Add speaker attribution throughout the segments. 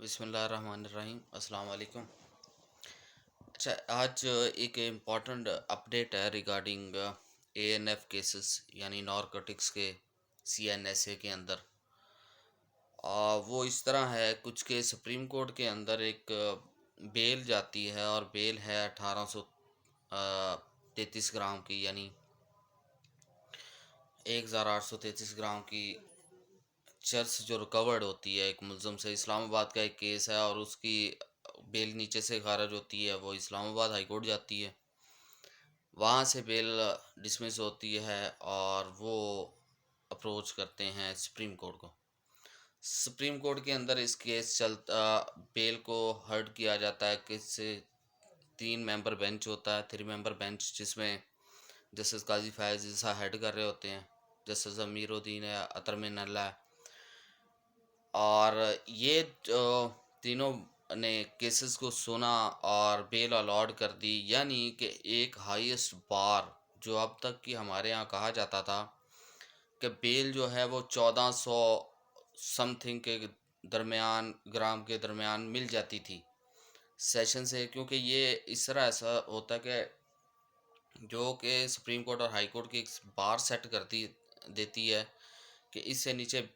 Speaker 1: बिस्मिल्लाहिर्रहमानिर्रहीम अस्सलाम वालेकुम। अच्छा, आज एक इम्पॉर्टेंट अपडेट है रिगार्डिंग एएनएफ केसेस यानी नारकोटिक्स के सीएनएसए के अंदर। वो इस तरह है कुछ के सुप्रीम कोर्ट के अंदर एक बेल जाती है और बेल है 1833 ग्राम की, यानी 1833 ग्राम की चर्च जो रिकवर्ड होती है एक मुलज़म से। इस्लामाबाद का एक केस है और उसकी बेल नीचे से खारिज होती है, वो इस्लामाबाद हाई कोर्ट जाती है, वहाँ से बेल डिसमिस होती है और वो अप्रोच करते हैं सुप्रीम कोर्ट को। सुप्रीम कोर्ट के अंदर इस केस चलता, बेल को हर्ड किया जाता है किससे, 3 मेंबर बेंच होता है, 3 मेंबर बेंच, जिसमें जस्टिस काजी फैज़ ईसा हेड कर रहे होते हैं, जस्टिस अमीरुद्दीन है, अतर मिनल्ला है। और ये तीनों ने केसेस को सुना और बेल अलॉट कर दी, यानी कि एक हाईएस्ट बार जो अब तक की हमारे यहाँ कहा जाता था कि बेल जो है वो 1400 समथिंग के दरमियान, ग्राम के दरमियान मिल जाती थी सेशन से, क्योंकि ये इस तरह ऐसा होता है कि जो कि सुप्रीम कोर्ट और हाई कोर्ट की एक बार सेट करती देती है कि इससे नीचे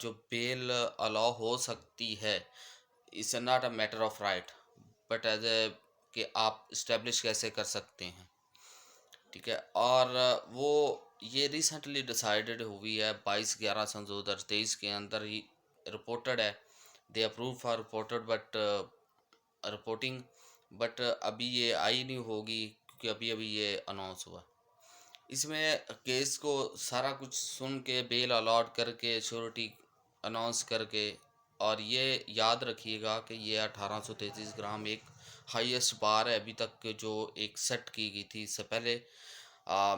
Speaker 1: जो बेल अलाउ हो सकती है, it's not a matter of right but as a कि आप इस्टेब्लिश कैसे कर सकते हैं। ठीक है, और वो ये रिसेंटली डिसाइडेड हुई है 22/11 सन 2023 के अंदर ही रिपोर्टेड है। They approve for reported but reporting, but अभी ये आई नहीं होगी क्योंकि अभी अभी ये अनाउंस हुआ। इसमें केस को सारा कुछ सुन के बेल अलॉट करके श्योरिटी अनाउंस करके, और ये याद रखिएगा कि ये 1833 ग्राम एक हाईएस्ट बार है अभी तक के जो एक सेट की गई थी। इससे पहले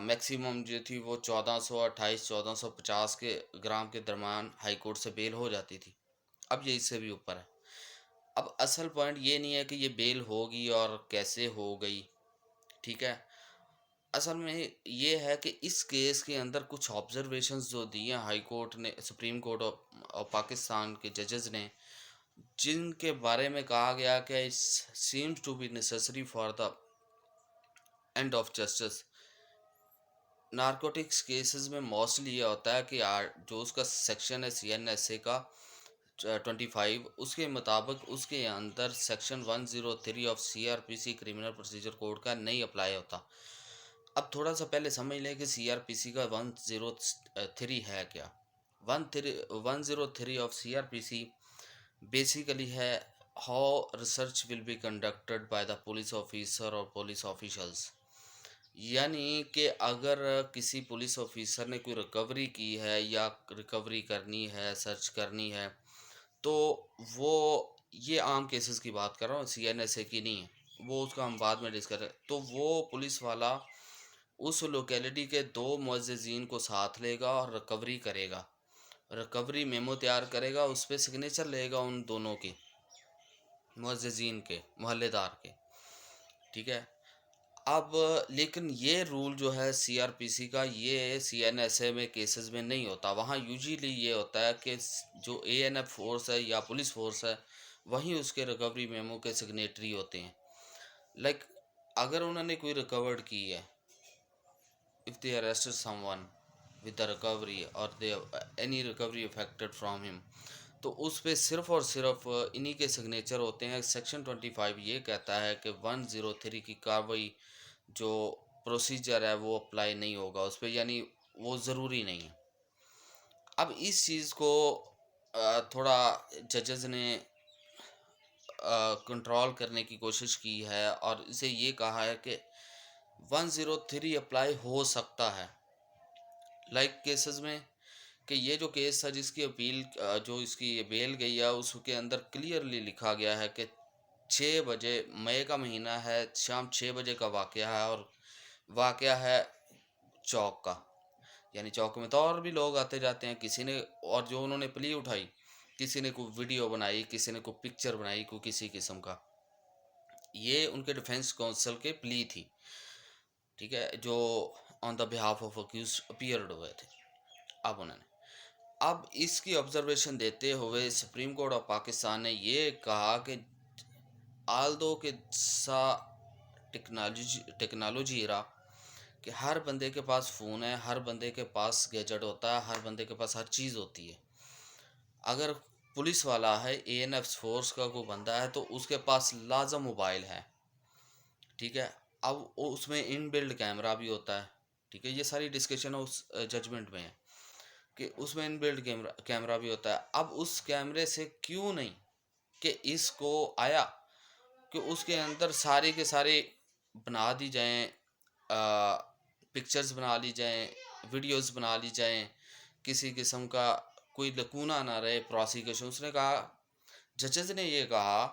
Speaker 1: मैक्सिमम जो थी वो 1428 1450 के ग्राम के दरमियान हाई कोर्ट से बेल हो जाती थी। अब ये इससे भी ऊपर है। अब असल पॉइंट ये नहीं है कि ये बेल होगी और कैसे हो गई, ठीक है। असल में ये है कि इस केस के अंदर कुछ ऑब्जर्वेशंस जो दिए हाई कोर्ट ने, सुप्रीम कोर्ट और पाकिस्तान के जजेस ने, जिनके बारे में कहा गया कि seems to be necessary for the end of justice. Narcotics cases में मोस्टली ये होता है कि जो उसका सेक्शन है सीएनएसए का 25, उसके मुताबिक उसके अंदर section 103 of CrPC criminal procedure code का नहीं अप्लाई होता। अब थोड़ा सा पहले समझ लें कि सीआरपीसी का 103 है क्या। 103 ऑफ सीआरपीसी बेसिकली है how research will be conducted by the police officer और पुलिस ऑफिशल्स। यानी कि अगर किसी पुलिस ऑफिसर ने कोई रिकवरी की है या रिकवरी करनी है, सर्च करनी है, तो वो, ये आम केसेस की बात कर रहा हूँ, सीएनएसए की नहीं है, वो उसका हम बाद में डिस्कस करें, तो वो पुलिस वाला उस लोकेलिटी के 2 मुअज़्ज़िज़ीन को साथ लेगा और रिकवरी करेगा, रिकवरी मेमो तैयार करेगा, उस पर सिग्नेचर लेगा उन दोनों के, मुअज़्ज़िज़ीन के, मोहल्लेदार के। ठीक है। अब लेकिन ये रूल जो है सीआरपीसी का, ये सीएनएसए में केसेस में नहीं होता। वहाँ यूजुअली ये होता है कि जो एएनएफ फोर्स है या पुलिस फोर्स है, वहीं उसके रिकवरी मेमो के सिग्नेटरी होते हैं। लाइक अगर उन्होंने कोई रिकवर्ड की है, if they arrested someone with the recovery और they any recovery affected from him, तो उस पे सिर्फ़ और सिर्फ इन्हीं के सिग्नेचर होते हैं। सेक्शन 25 ये कहता है कि 103 की कार्रवाई जो प्रोसीजर है वो अप्लाई नहीं होगा उस पे, यानी वो ज़रूरी नहीं है। अब इस चीज़ को थोड़ा जजेस ने कंट्रोल करने की कोशिश की है और इसे ये कहा है कि 103 अप्लाई हो सकता है लाइक केसेस में, कि ये जो केस था जिसकी अपील, जो इसकी बेल गई है, उसके अंदर क्लियरली लिखा गया है कि 6 बजे, मई का महीना है, शाम 6 बजे का वाक़या है, और वाक़या है चौक का, यानी चौक में तो और भी लोग आते जाते हैं। किसी ने, और जो उन्होंने प्ली उठाई, किसी ने कोई वीडियो बनाई, किसी ने कोई पिक्चर बनाई, कोई किसी किस्म का, ये उनके डिफेंस काउंसिल के प्ली थी। ठीक है, जो on the behalf of accused appeared हुए थे। अब उन्होंने, अब इसकी ऑब्जर्वेशन देते हुए सुप्रीम कोर्ट ऑफ पाकिस्तान ने ये कहा कि आल्दो के सा टेक्नोलॉजी इरा कि हर बंदे के पास फ़ोन है, हर बंदे के पास गैजेट होता है, हर बंदे के पास हर चीज़ होती है। अगर पुलिस वाला है, एएनएफ फ़ोर्स का कोई बंदा है, तो उसके पास लाज़म मोबाइल है, ठीक है? अब उसमें इनबिल्ट कैमरा भी होता है, ठीक है? ये सारी डिस्कशन उस जजमेंट में है कि उसमें इनबिल्ट कैमरा कैमरा भी होता है। अब उस कैमरे से क्यों नहीं कि इसको आया कि उसके अंदर सारे के सारे बना दी जाएँ, पिक्चर्स बना ली जाएँ, वीडियोज़ बना ली जाएँ, किसी किस्म का कोई लकूना ना रहे प्रोसिक्यूशन। उसने कहा, जजेस ने ये कहा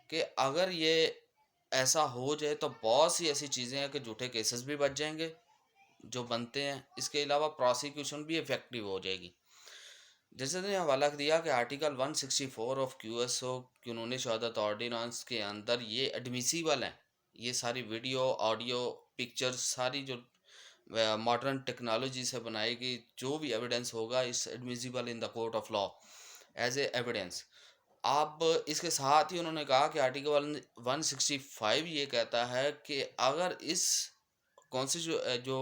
Speaker 1: कि अगर ये ऐसा हो जाए तो बहुत सी ऐसी चीज़ें हैं कि झूठे केसेस भी बच जाएँगे, जो बनते हैं। इसके अलावा प्रोसिक्यूशन भी इफ़ेक्टिव हो जाएगी। जजेस ने हवाला दिया कि आर्टिकल 164 ऑफ क्यूएसओ कानूनी शहादत ऑर्डिनेंस के अंदर ये एडमिसिबल हैं। ये सारी वीडियो, ऑडियो, पिक्चर्स सारी जो मॉडर्न टेक्नोलॉजी से बनाई गई जो भी एविडेंस होगा इस admissible in the court of law as a evidence. अब इसके साथ ही उन्होंने कहा कि आर्टिकल 165 ये कहता है कि अगर इस कॉन्स्टिट्यू जो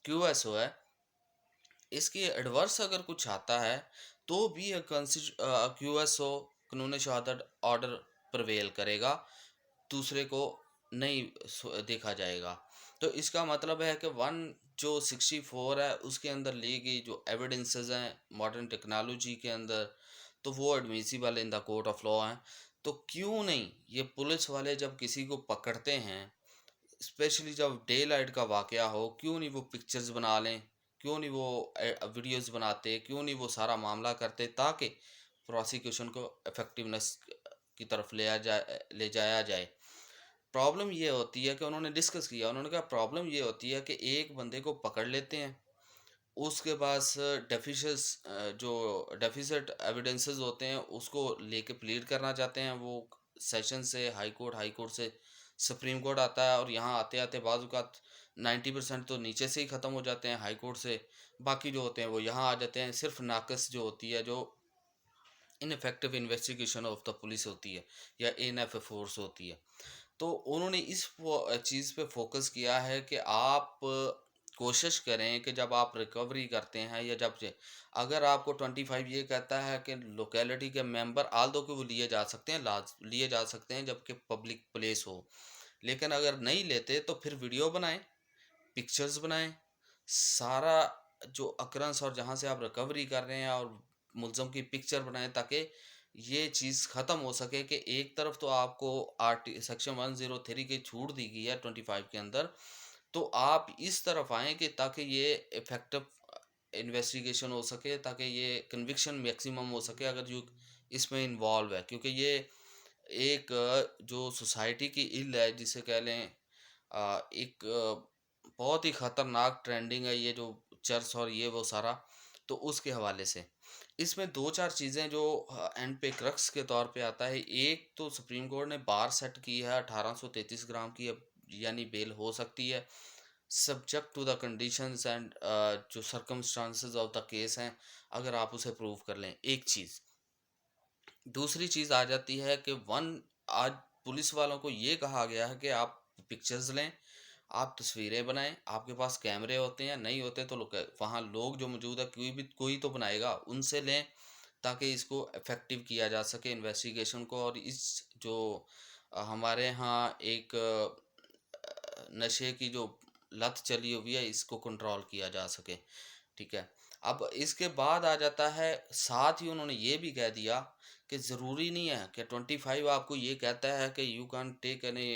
Speaker 1: क्यूएसओ है इसके एडवर्स अगर कुछ आता है तो भी क्यूएसओ कानूनी शहादत ऑर्डर प्रिवेल करेगा, दूसरे को नहीं देखा जाएगा। तो इसका मतलब है कि वन जो 64 है उसके अंदर ली गई जो एविडेंसेस हैं मॉडर्न टेक्नोलॉजी के अंदर, तो वो admissible in the court of law हैं। तो क्यों नहीं ये पुलिस वाले जब किसी को पकड़ते हैं, स्पेशली जब डे लाइट का वाक़या हो, क्यों नहीं वो पिक्चर्स बना लें, क्यों नहीं वो वीडियोस बनाते, क्यों नहीं वो सारा मामला करते ताकि प्रोसिक्यूशन को इफेक्टिवनेस की तरफ ले जाया जाए। प्रॉब्लम ये होती है कि उन्होंने डिस्कस किया, उन्होंने कहा प्रॉब्लम ये होती है कि एक बंदे को पकड़ लेते हैं, उसके पास जो डेफिसिट एविडेंसेस होते हैं उसको लेके प्लीड करना चाहते हैं, वो सेशन से हाई कोर्ट से सुप्रीम कोर्ट आता है और यहाँ आते आते बाज़ औक़ात 90% तो नीचे से ही ख़त्म हो जाते हैं हाई कोर्ट से, बाकी जो होते हैं वो यहाँ आ जाते हैं। सिर्फ नाकस जो होती है, जो ineffective investigation of the police होती है या एएनएफ फोर्स होती है, तो उन्होंने इस चीज़ पे फोकस किया है कि आप कोशिश करें कि जब आप रिकवरी करते हैं या जब से अगर आपको 25 ये कहता है कि लोकेलिटी के मेंबर आल दो कि वो लिए जा सकते हैं, लाज लिए जा सकते हैं जबकि पब्लिक प्लेस हो, लेकिन अगर नहीं लेते तो फिर वीडियो बनाएं, पिक्चर्स बनाएं, सारा जो अक्रंस और जहाँ से आप रिकवरी कर रहे हैं और मुलज़म की पिक्चर बनाएं ताकि ये चीज़ ख़त्म हो सके कि एक तरफ तो आपको आर्टी सेक्शन 103 की छूट दी गई है 25 के अंदर, तो आप इस तरफ आएँ कि ताकि ये इफ़ेक्टिव इन्वेस्टिगेशन हो सके, ताकि ये कन्विक्शन मैक्सिमम हो सके अगर जो इसमें इन्वॉल्व है। क्योंकि ये एक जो सोसाइटी की इल है जिसे कह लें, एक बहुत ही ख़तरनाक ट्रेंडिंग है ये जो चर्च और ये वो सारा, तो उसके हवाले से। इसमें 2-4 चीज़ें जो एंड पे क्रक्स के तौर पे आता है। एक तो सुप्रीम कोर्ट ने बार सेट की है 1833 ग्राम की, अब यानी बेल हो सकती है subject to the conditions and जो सर्कमस्टांसेस ऑफ द केस हैं, अगर आप उसे प्रूव कर लें, एक चीज़। दूसरी चीज़ आ जाती है कि आज पुलिस वालों को ये कहा गया है कि आप पिक्चर्स लें, आप तस्वीरें बनाएं, आपके पास कैमरे होते हैं, नहीं होते तो वहाँ लोग जो मौजूद है कोई तो बनाएगा, उनसे लें ताकि इसको इफेक्टिव किया जा सके इन्वेस्टिगेशन को, और इस जो हमारे यहाँ एक नशे की जो लत चली हुई है इसको कंट्रोल किया जा सके, ठीक है। अब इसके बाद आ जाता है, साथ ही उन्होंने ये भी कह दिया कि ज़रूरी नहीं है कि 25 आपको ये कहता है कि you can take any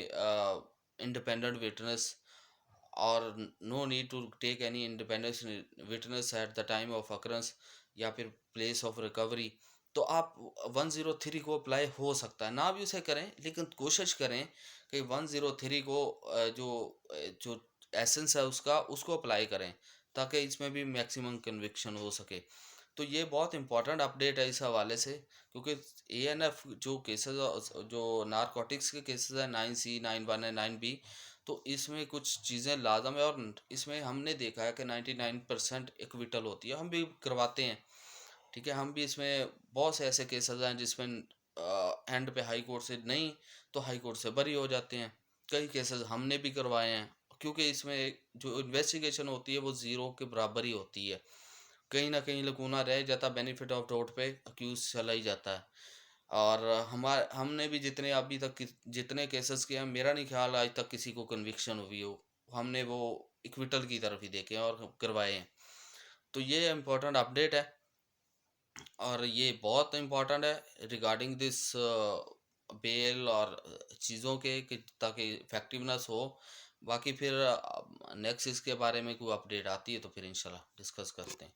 Speaker 1: independent witness और no need to take any independence witness at the time of occurrence या फिर प्लेस ऑफ रिकवरी। तो आप 103 को अप्लाई हो सकता है, ना भी उसे करें लेकिन कोशिश करें कि 103 को जो एसेंस है उसका उसको अप्लाई करें ताकि इसमें भी मैक्सिमम कन्विक्शन हो सके। तो ये बहुत इंपॉर्टेंट अपडेट है इस हवाले से, क्योंकि एएनएफ जो केसेस जो नारकोटिक्स के केसेस हैं 9C 9(1) है 9B, तो इसमें कुछ चीज़ें लाजम है और इसमें हमने देखा है कि 99% एक्विटल होती है, हम भी करवाते हैं। ठीक है, हम भी इसमें बहुत से ऐसे केसेस हैं जिसमें एंड पे हाई कोर्ट से नहीं तो हाई कोर्ट से बरी हो जाते हैं। कई केसेस हमने भी करवाए हैं, क्योंकि इसमें जो इन्वेस्टिगेशन होती है वो ज़ीरो के बराबर ही होती है। कहीं न कहीं लकूना रह जाता, बेनिफिट ऑफ डाउट पे अक्यूज़ चला ही जाता है। और हमने भी जितने अभी तक जितने केसेस किए हैं, मेरा नहीं ख्याल आज तक किसी को कन्विक्शन हुई हो। हमने वो इक्विटल की तरफ ही देखे हैं और करवाए हैं। तो ये इम्पोर्टेंट अपडेट है और ये बहुत इम्पोर्टेंट है रिगार्डिंग दिस बेल और चीज़ों के कि ताकि इफेक्टिवनेस हो। बाकी फिर नेक्स्ट इसके बारे में कोई अपडेट आती है तो फिर इंशाल्लाह डिस्कस करते हैं।